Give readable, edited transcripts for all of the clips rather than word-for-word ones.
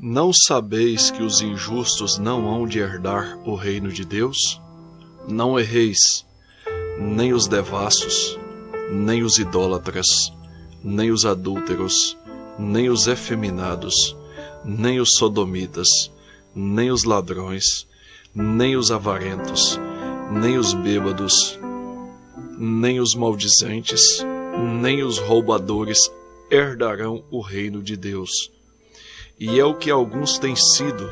Não sabeis que os injustos não hão de herdar o reino de Deus? Não erreis, nem os devassos, nem os idólatras, nem os adúlteros, nem os efeminados, nem os sodomitas, nem os ladrões, nem os avarentos, nem os bêbados, nem os maldizentes, nem os roubadores herdarão o reino de Deus. E é o que alguns têm sido,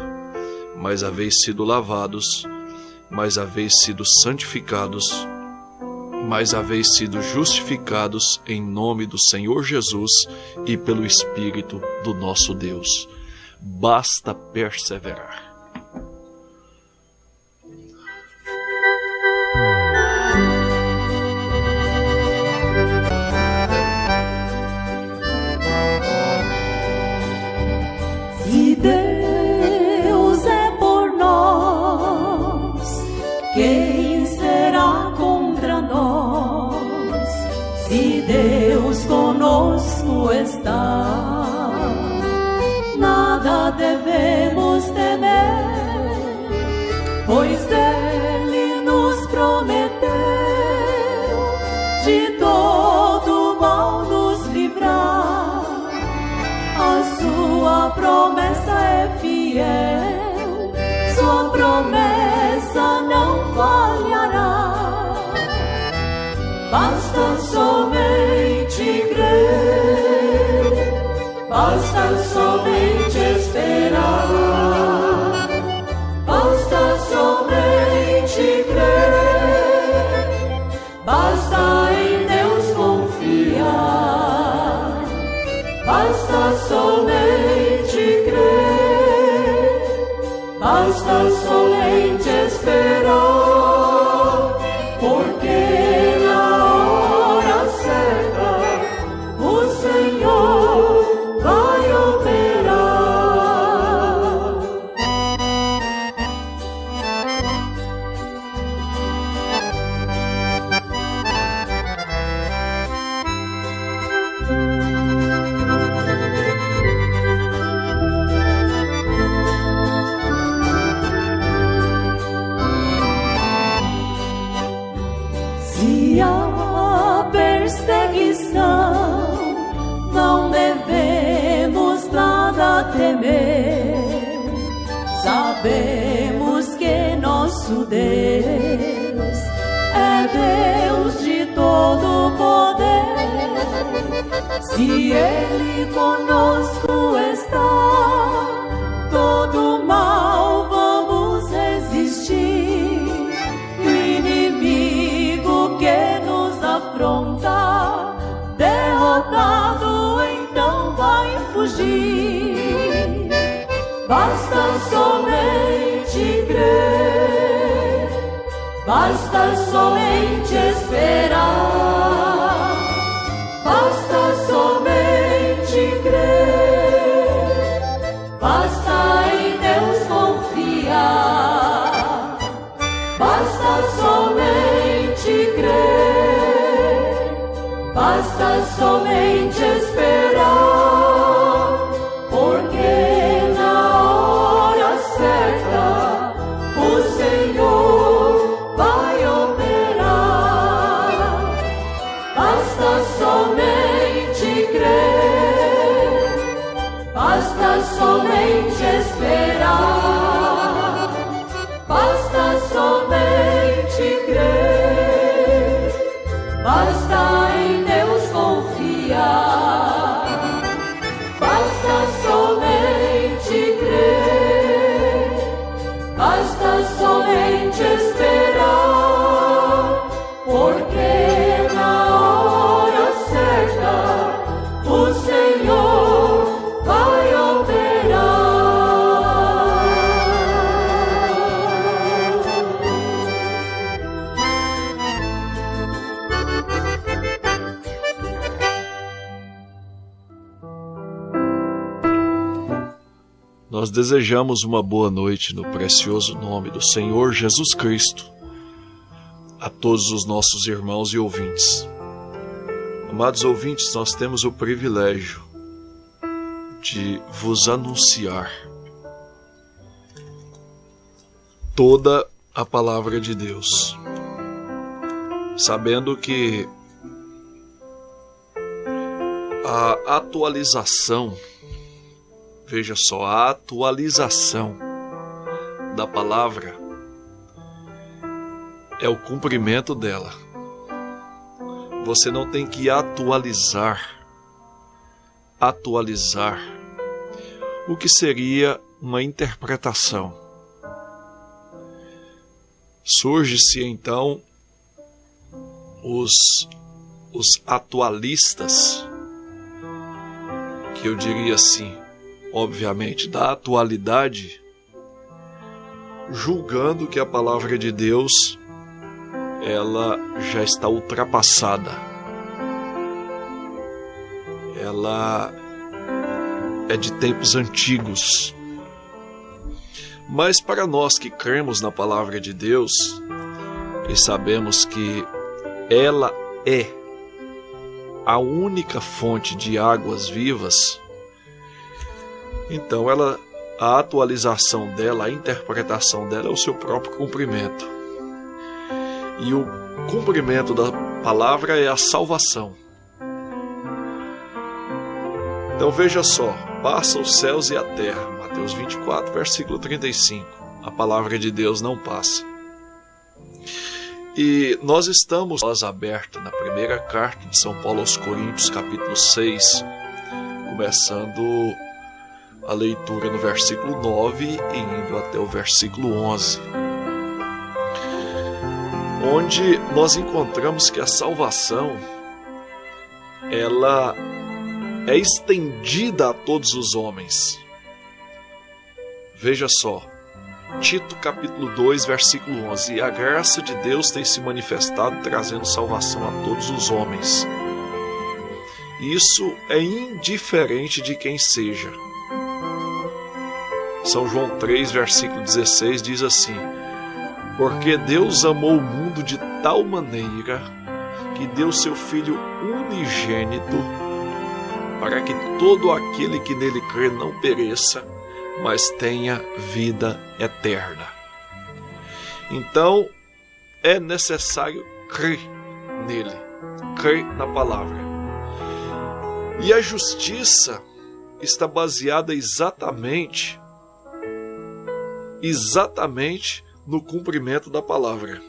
mas haveis sido lavados, mas haveis sido santificados, mas haveis sido justificados em nome do Senhor Jesus e pelo Espírito do nosso Deus. Basta perseverar. Se Deus é por nós, quem será contra nós? Se Deus conosco está, nada devemos temer, pois Ele nos prometeu de todo mal nos livrar. A sua promessa é fiel, sua promessa não falhará. Basta somente crer, basta somente esperar, basta somente crer, basta em Deus confiar, basta somente crer, basta somente esperar, porque na hora certa o Senhor vai operar. Se há perseguição, não devemos nada temer. Sabemos que nosso Deus é Deus de todo poder. Se Ele conosco está, todo mal vamos resistir. O inimigo que nos afronta, derrotado então vai fugir. Basta somente crer, basta somente esperar, basta somente crer, basta em Deus confiar, basta somente crer, basta somente esperar, porque na hora certa o Senhor vai operar. Basta somente crer, basta somente esperar, basta somente crer, basta em Deus confiar, basta somente crer, basta somente esperar, porque na hora certa o Senhor vai operar. Nós desejamos uma boa noite no precioso nome do Senhor Jesus Cristo a todos os nossos irmãos e ouvintes. Amados ouvintes, nós temos o privilégio de vos anunciar toda a palavra de Deus, sabendo que a atualização, veja só, a atualização da palavra é o cumprimento dela. Você não tem que atualizar o que seria uma interpretação. Surge-se então os atualistas, que eu diria assim, obviamente, da atualidade, julgando que a palavra de Deus ela já está ultrapassada. Ela é de tempos antigos. Mas para nós que cremos na palavra de Deus e sabemos que ela é a única fonte de águas vivas, então a atualização dela, a interpretação dela é o seu próprio cumprimento. E o cumprimento da palavra é a salvação. Então veja só, passa os céus e a terra, Mateus 24, versículo 35. A palavra de Deus não passa. E nós estamos abertos na primeira carta de São Paulo aos Coríntios, capítulo 6, começando a leitura no versículo 9 e indo até o versículo 11. Onde nós encontramos que a salvação ela é estendida a todos os homens. Veja só, Tito capítulo 2, versículo 11. E a graça de Deus tem se manifestado trazendo salvação a todos os homens. Isso é indiferente de quem seja. São João 3, versículo 16 diz assim: porque Deus amou o mundo de tal maneira que deu seu Filho unigênito, para que todo aquele que nele crê não pereça, mas tenha vida eterna. Então, é necessário crer nele, crer na palavra. E a justiça está baseada exatamente no cumprimento da palavra.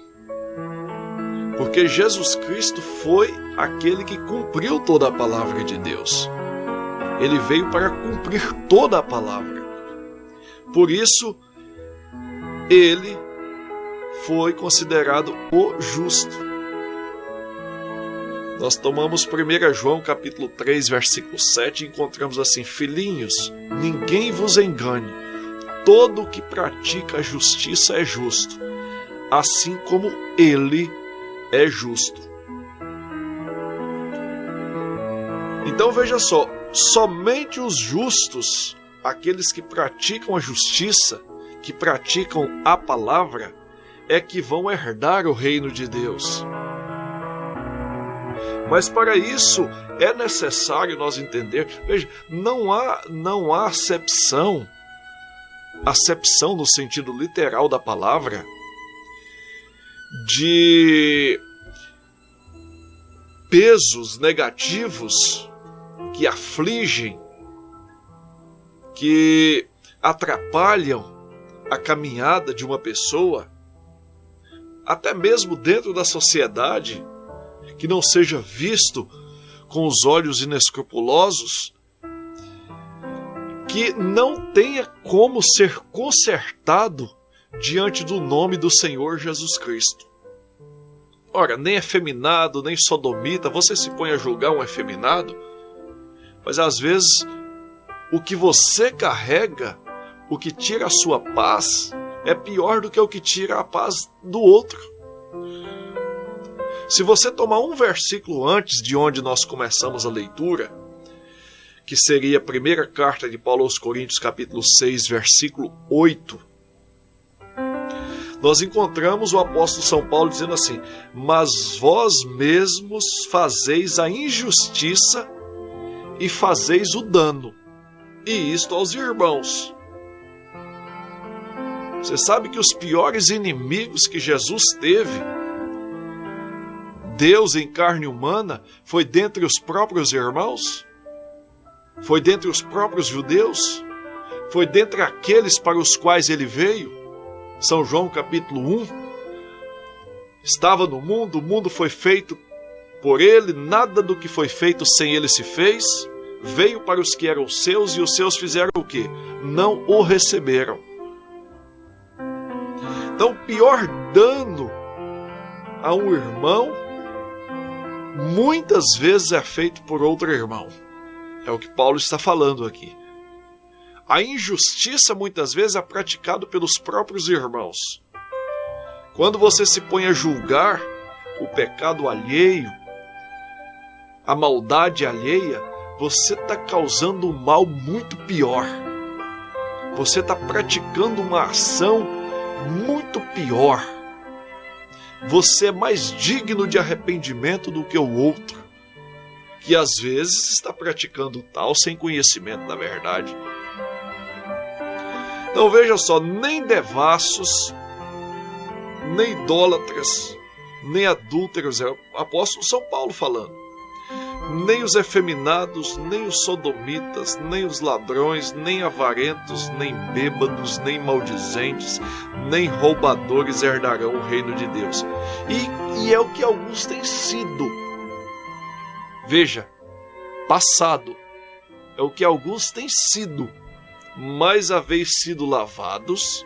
Porque Jesus Cristo foi aquele que cumpriu toda a palavra de Deus. Ele veio para cumprir toda a palavra. Por isso, ele foi considerado o justo. Nós tomamos 1 João capítulo 3, versículo 7 e encontramos assim: filhinhos, ninguém vos engane. Todo que pratica a justiça é justo, assim como ele é justo. Então veja só, somente os justos, aqueles que praticam a justiça, que praticam a palavra, é que vão herdar o reino de Deus. Mas para isso é necessário nós entender, veja, não há acepção no sentido literal da palavra, de pesos negativos que afligem, que atrapalham a caminhada de uma pessoa, até mesmo dentro da sociedade, que não seja visto com os olhos inescrupulosos, que não tenha como ser consertado diante do nome do Senhor Jesus Cristo. Ora, nem efeminado, nem sodomita, você se põe a julgar um efeminado, mas às vezes o que você carrega, o que tira a sua paz, é pior do que o que tira a paz do outro. Se você tomar um versículo antes de onde nós começamos a leitura, que seria a primeira carta de Paulo aos Coríntios, capítulo 6, versículo 8, nós encontramos o apóstolo São Paulo dizendo assim: mas vós mesmos fazeis a injustiça e fazeis o dano, e isto aos irmãos. Você sabe que os piores inimigos que Jesus teve, Deus em carne humana, foi dentre os próprios irmãos? Foi dentre os próprios judeus? Foi dentre aqueles para os quais ele veio? São João capítulo 1. Estava no mundo, o mundo foi feito por ele, nada do que foi feito sem ele se fez. Veio para os que eram seus e os seus fizeram o quê? Não o receberam. Então, o pior dano a um irmão, muitas vezes é feito por outro irmão. É o que Paulo está falando aqui. A injustiça muitas vezes é praticada pelos próprios irmãos. Quando você se põe a julgar o pecado alheio, a maldade alheia, você está causando um mal muito pior. Você está praticando uma ação muito pior. Você é mais digno de arrependimento do que o outro, que às vezes está praticando tal sem conhecimento da verdade. Então veja só, nem devassos, nem idólatras, nem adúlteros, é o apóstolo São Paulo falando, nem os efeminados, nem os sodomitas, nem os ladrões, nem avarentos, nem bêbados, nem maldizentes, nem roubadores herdarão o reino de Deus. E é o que alguns têm sido. Veja, passado, é o que alguns têm sido, mas haveis sido lavados,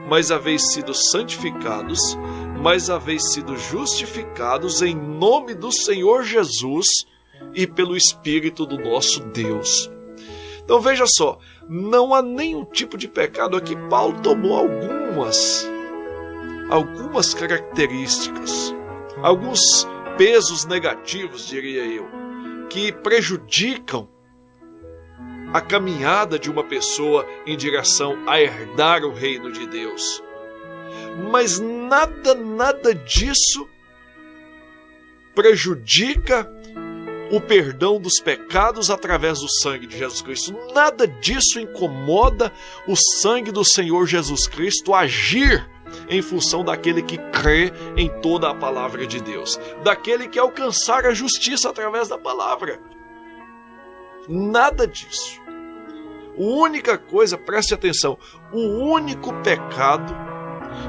mas haveis sido santificados, mas haveis sido justificados em nome do Senhor Jesus e pelo Espírito do nosso Deus. Então veja só, não há nenhum tipo de pecado aqui. Paulo tomou algumas características, alguns pesos negativos, diria eu, que prejudicam a caminhada de uma pessoa em direção a herdar o reino de Deus. Mas nada disso prejudica o perdão dos pecados através do sangue de Jesus Cristo. Nada disso incomoda o sangue do Senhor Jesus Cristo agir em função daquele que crê em toda a palavra de Deus, daquele que alcançar a justiça através da palavra. Nada disso. A única coisa, preste atenção, o único pecado,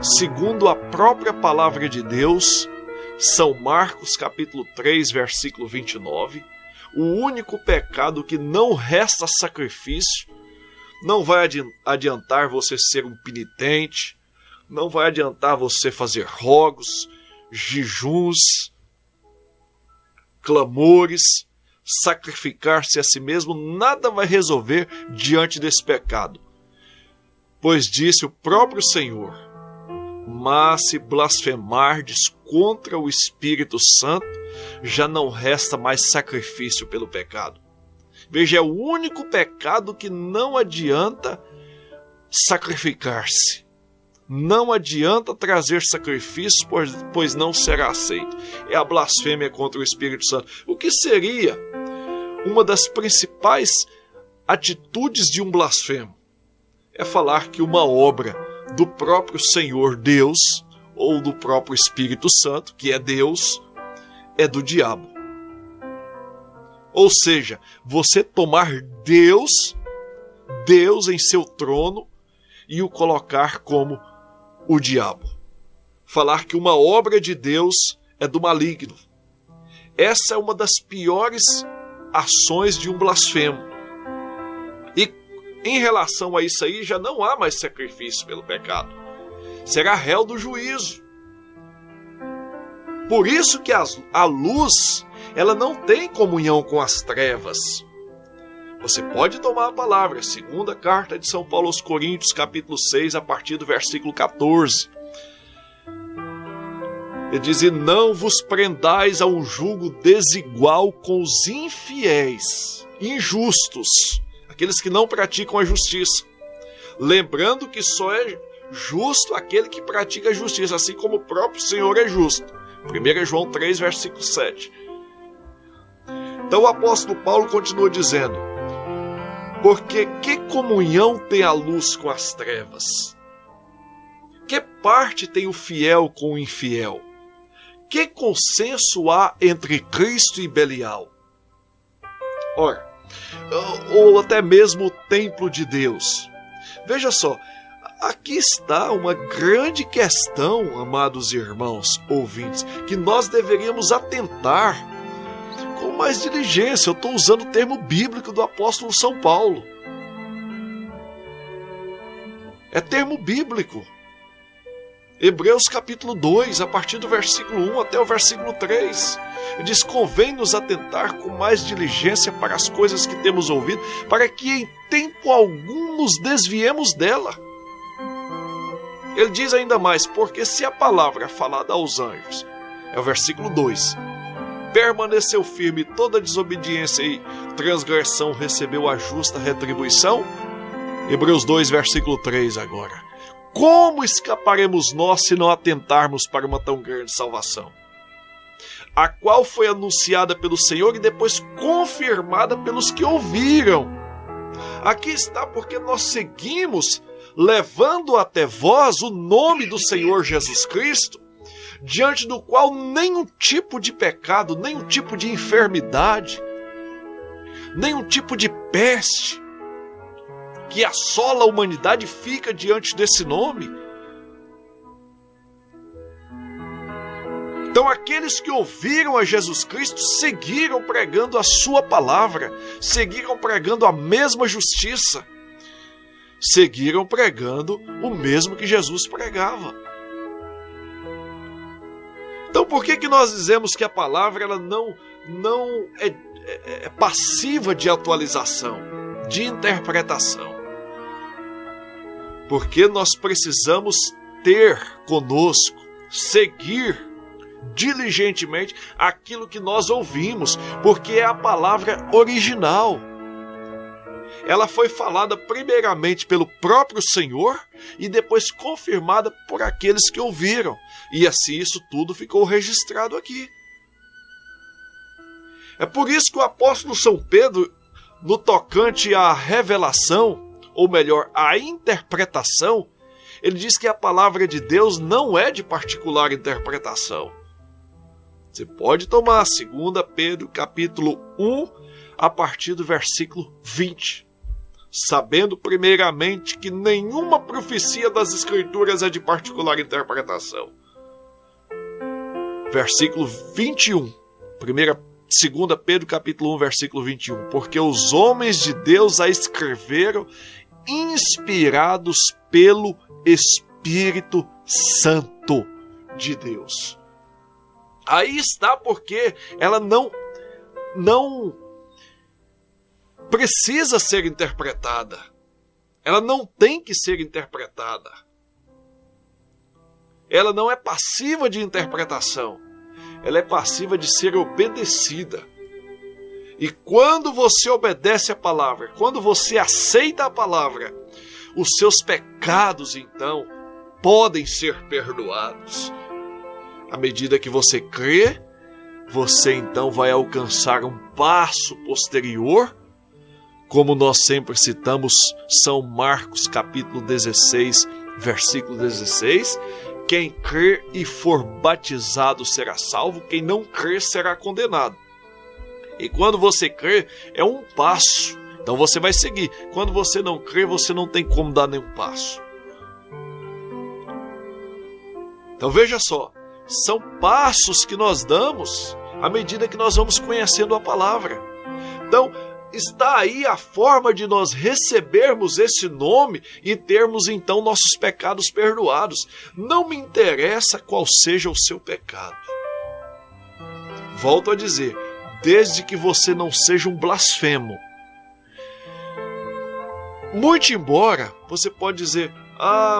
segundo a própria palavra de Deus, São Marcos capítulo 3, versículo 29, o único pecado que não resta sacrifício, não vai adiantar você ser um penitente, não vai adiantar você fazer rogos, jejuns, clamores, sacrificar-se a si mesmo, nada vai resolver diante desse pecado. Pois disse o próprio Senhor: mas se blasfemardes contra o Espírito Santo, já não resta mais sacrifício pelo pecado. Veja, é o único pecado que não adianta sacrificar-se. Não adianta trazer sacrifício, pois não será aceito. É a blasfêmia contra o Espírito Santo. O que seria uma das principais atitudes de um blasfemo? É falar que uma obra do próprio Senhor Deus, ou do próprio Espírito Santo, que é Deus, é do diabo. Ou seja, você tomar Deus em seu trono e o colocar como o diabo. Falar que uma obra de Deus é do maligno. Essa é uma das piores ações de um blasfemo. E em relação a isso aí, já não há mais sacrifício pelo pecado. Será réu do juízo. Por isso que a luz, ela não tem comunhão com as trevas. Você pode tomar a palavra, segunda carta de São Paulo aos Coríntios, capítulo 6, a partir do versículo 14. Ele diz: e não vos prendais a um jugo desigual com os infiéis, injustos, aqueles que não praticam a justiça. Lembrando que só é justo aquele que pratica a justiça, assim como o próprio Senhor é justo. 1 João 3, versículo 7. Então o apóstolo Paulo continua dizendo: porque que comunhão tem a luz com as trevas? Que parte tem o fiel com o infiel? Que consenso há entre Cristo e Belial? Ora, ou até mesmo o templo de Deus. Veja só, aqui está uma grande questão, amados irmãos ouvintes, que nós deveríamos atentar com mais diligência. Eu estou usando o termo bíblico do apóstolo São Paulo. É termo bíblico. Hebreus capítulo 2, a partir do versículo 1 até o versículo 3. Ele diz: convém-nos atentar com mais diligência para as coisas que temos ouvido, para que em tempo algum nos desviemos dela. Ele diz ainda mais: porque se a palavra falada aos anjos, é o versículo 2, permaneceu firme, toda desobediência e transgressão recebeu a justa retribuição. Hebreus 2, versículo 3 agora. Como escaparemos nós se não atentarmos para uma tão grande salvação, a qual foi anunciada pelo Senhor e depois confirmada pelos que ouviram? Aqui está, porque nós seguimos levando até vós o nome do Senhor Jesus Cristo, diante do qual nenhum tipo de pecado, nenhum tipo de enfermidade, nenhum tipo de peste que assola a humanidade fica diante desse nome. Então aqueles que ouviram a Jesus Cristo seguiram pregando a sua palavra, seguiram pregando a mesma justiça, seguiram pregando o mesmo que Jesus pregava. Então por que nós dizemos que a palavra ela não é passiva de atualização, de interpretação? Porque nós precisamos ter conosco, seguir diligentemente aquilo que nós ouvimos, porque é a palavra original. Ela foi falada primeiramente pelo próprio Senhor e depois confirmada por aqueles que ouviram. E assim isso tudo ficou registrado aqui. É por isso que o apóstolo São Pedro, no tocante à revelação, ou melhor, a interpretação, ele diz que a palavra de Deus não é de particular interpretação. Você pode tomar 2 Pedro capítulo 1, a partir do versículo 20. Sabendo primeiramente que nenhuma profecia das Escrituras é de particular interpretação. Versículo 21, 2 Pedro capítulo 1, versículo 21. Porque os homens de Deus a escreveram inspirados pelo Espírito Santo de Deus. Aí está, porque ela não precisa ser interpretada. Ela não tem que ser interpretada. Ela não é passiva de interpretação. Ela é passiva de ser obedecida. E quando você obedece a palavra, quando você aceita a palavra, os seus pecados, então, podem ser perdoados. À medida que você crê, você então vai alcançar um passo posterior, como nós sempre citamos São Marcos capítulo 16, versículo 16, quem crer e for batizado será salvo, quem não crer será condenado. E quando você crê, é um passo. Então você vai seguir. Quando você não crê, você não tem como dar nenhum passo. Então veja só, são passos que nós damos à medida que nós vamos conhecendo a palavra. Então está aí a forma de nós recebermos esse nome e termos então nossos pecados perdoados. Não me interessa qual seja o seu pecado. Volto a dizer, desde que você não seja um blasfemo. Muito embora você pode dizer,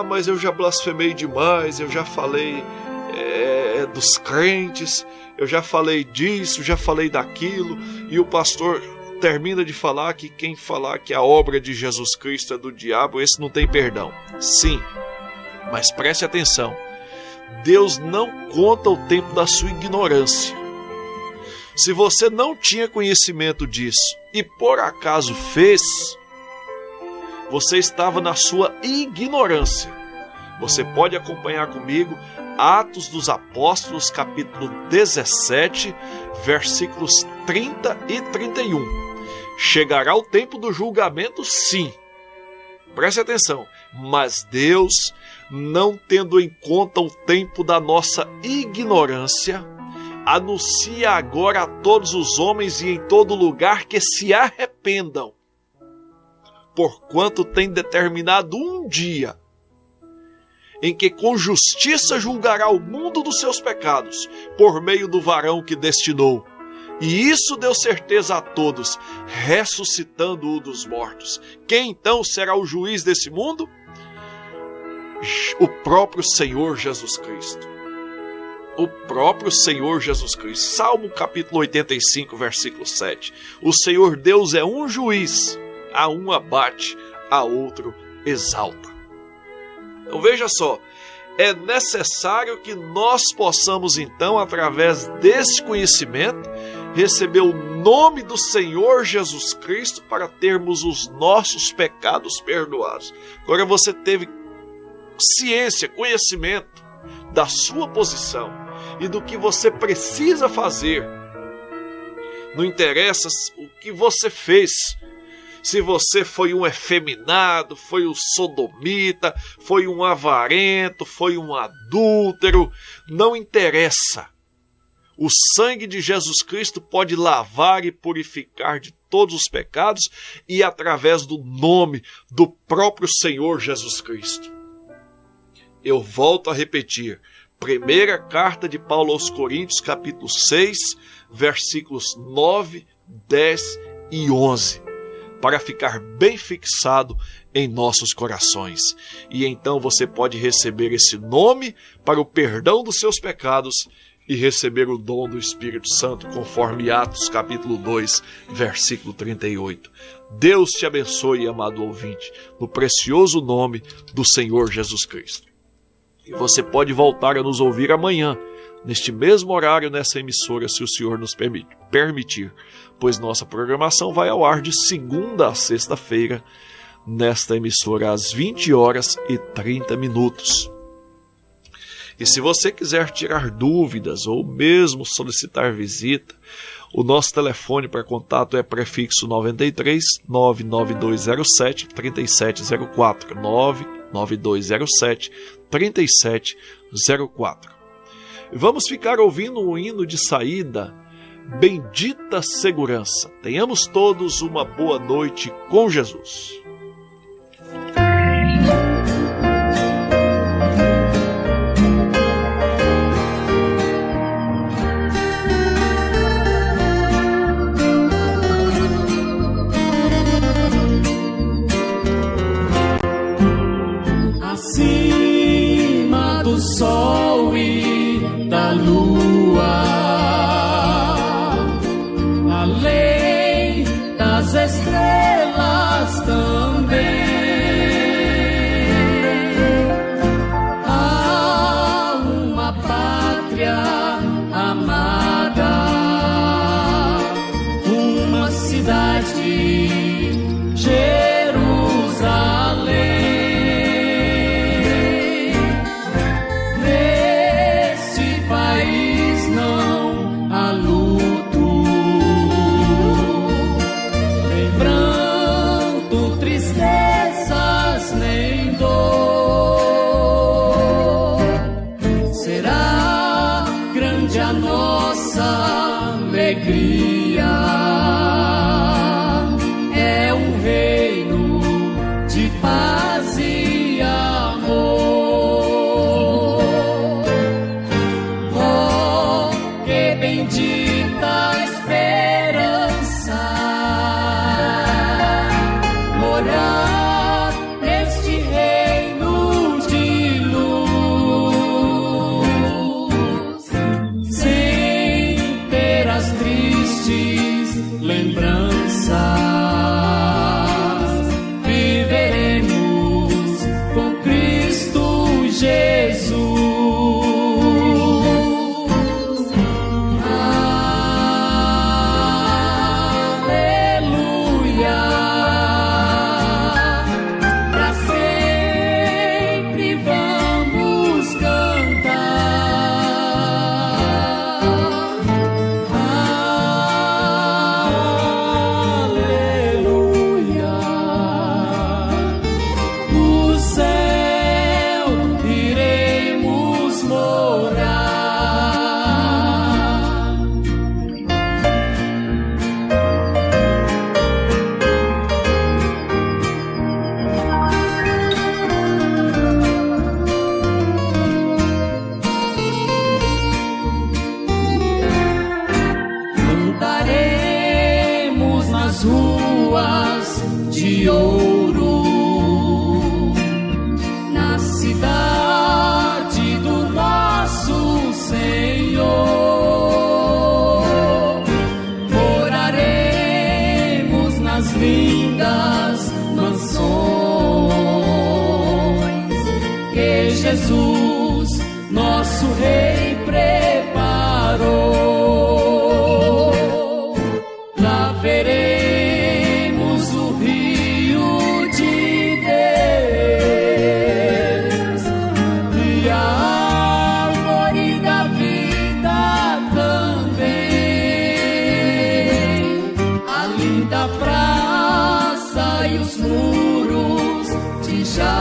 mas eu já blasfemei demais, eu já falei dos crentes, eu já falei disso, já falei daquilo, e o pastor termina de falar que quem falar que a obra de Jesus Cristo é do diabo, esse não tem perdão. Sim, mas preste atenção, Deus não conta o tempo da sua ignorância. Se você não tinha conhecimento disso e por acaso fez, você estava na sua ignorância. Você pode acompanhar comigo Atos dos Apóstolos, capítulo 17, versículos 30 e 31. Chegará o tempo do julgamento, sim. Preste atenção. Mas Deus, não tendo em conta o tempo da nossa ignorância, anuncia agora a todos os homens e em todo lugar que se arrependam, porquanto tem determinado um dia em que com justiça julgará o mundo dos seus pecados, por meio do varão que destinou. E isso deu certeza a todos, ressuscitando-o dos mortos. Quem então será o juiz desse mundo? O próprio Senhor Jesus Cristo. O próprio Senhor Jesus Cristo. Salmo capítulo 85, versículo 7. O Senhor Deus é um juiz, a um abate, a outro exalta. Então veja só, é necessário que nós possamos então, através desse conhecimento, receber o nome do Senhor Jesus Cristo para termos os nossos pecados perdoados. Agora você teve ciência, conhecimento da sua posição e do que você precisa fazer. Não interessa o que você fez. Se você foi um efeminado, foi um sodomita, foi um avarento, foi um adúltero, não interessa. O sangue de Jesus Cristo pode lavar e purificar de todos os pecados e através do nome do próprio Senhor Jesus Cristo. Eu volto a repetir, primeira carta de Paulo aos Coríntios, capítulo 6, versículos 9, 10 e 11. Para ficar bem fixado em nossos corações. E então você pode receber esse nome para o perdão dos seus pecados e receber o dom do Espírito Santo, conforme Atos capítulo 2, versículo 38. Deus te abençoe, amado ouvinte, no precioso nome do Senhor Jesus Cristo. E você pode voltar a nos ouvir amanhã, neste mesmo horário, nessa emissora, se o Senhor nos permitir, pois nossa programação vai ao ar de segunda a sexta-feira, nesta emissora, às 20h30. E se você quiser tirar dúvidas ou mesmo solicitar visita, o nosso telefone para contato é prefixo 93 99207 3704 99207 3704. Vamos ficar ouvindo o hino de saída, Bendita Segurança. Tenhamos todos uma boa noite com Jesus. Acima do sol e da lua, além das estrelas também, há uma pátria amada, uma cidade, Jerusalém. Nesse país não há luto, nem pranto, tristezas, nem dor. Será grande a nossa alegria. É um reino de paz e amor. Oh, que bendita esperança, morar neste reino de luz, sem ter as tristes lembranças. Viveremos Jesus, nosso Rei, preparou. Lá veremos o rio de Deus e a árvore da vida também, a linda praça e os muros de Jerusalém.